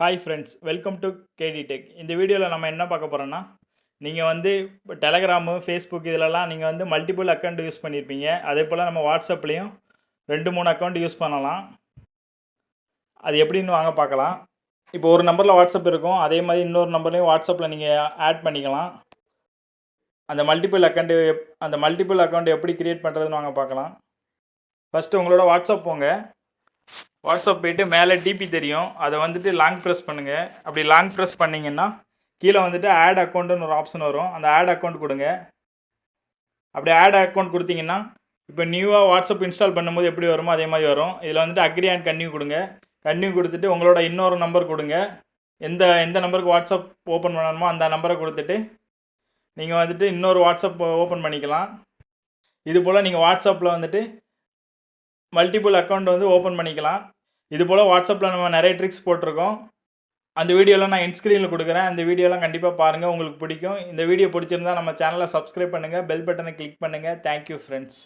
Hi friends, welcome to KD Tech. இந்த வீடியோவில் நம்ம என்ன பார்க்க போகிறோன்னா, நீங்கள் வந்து இப்போ டெலகிராமு, ஃபேஸ்புக் இதிலலாம் நீங்கள் வந்து மல்டிபிள் அக்கௌண்ட் யூஸ் பண்ணியிருப்பீங்க. அதே போல் நம்ம வாட்ஸ்அப்லேயும் 2-3 அக்கௌண்ட் யூஸ் பண்ணலாம். அது எப்படின்னு வாங்க பார்க்கலாம். இப்போ ஒரு நம்பரில் வாட்ஸ்அப் இருக்கும், அதே மாதிரி இன்னொரு நம்பர்லேயும் வாட்ஸ்அப்பில் நீங்கள் ஆட் பண்ணிக்கலாம். அந்த மல்டிபிள் அக்கௌண்ட் எப்படி க்ரியேட் பண்ணுறதுன்னு வாங்க பார்க்கலாம். ஃபஸ்ட்டு உங்களோட வாட்ஸ்அப் போங்க. வாட்ஸ்அப் போய்ட்டு மேலே டிபி தெரியும், அதை வந்துட்டு லாங் ப்ரெஸ் பண்ணுங்கள். அப்படி லாங் ப்ரெஸ் பண்ணிங்கன்னா கீழே வந்துட்டு ஆட் அக்கௌண்ட்டுன்னு ஒரு ஆப்ஷன் வரும். அந்த ஆட் அக்கௌண்ட் கொடுங்க. அப்படி ஆட் அக்கௌண்ட் கொடுத்தீங்கன்னா இப்போ நியூவாக வாட்ஸ்அப் இன்ஸ்டால் பண்ணும்போது எப்படி வருமோ அதே மாதிரி வரும். இதில் வந்துட்டு அக்ரி அண்ட் கன்டினியூ கொடுங்க. கன்டினியூ கொடுத்துட்டு உங்களோட இன்னொரு நம்பர் கொடுங்க. எந்த நம்பருக்கு வாட்ஸ்அப் ஓப்பன் பண்ணணுமோ அந்த நம்பரை கொடுத்துட்டு நீங்கள் வந்துட்டு இன்னொரு வாட்ஸ்அப் ஓப்பன் பண்ணிக்கலாம். இது போல் நீங்கள் வாட்ஸ்அப்பில் வந்துட்டு மல்டிபிள் அக்கௌண்ட் வந்து ஓப்பன் பண்ணிக்கலாம். இது போல் வாட்ஸ்அப்பில் நம்ம நிறைய ட்ரிக்ஸ் போட்டிருக்கோம். அந்த வீடியோலாம் நான் எண்ட் ஸ்க்ரீனில் கொடுக்குறேன். அந்த வீடியோலாம் கண்டிப்பாக பாருங்கள், உங்களுக்கு பிடிக்கும். இந்த வீடியோ பிடிச்சிருந்தா நம்ம சேனலை சப்ஸ்கிரைப் பண்ணுங்கள், பெல் பட்டனை கிளிக் பண்ணுங்கள். Thank you friends.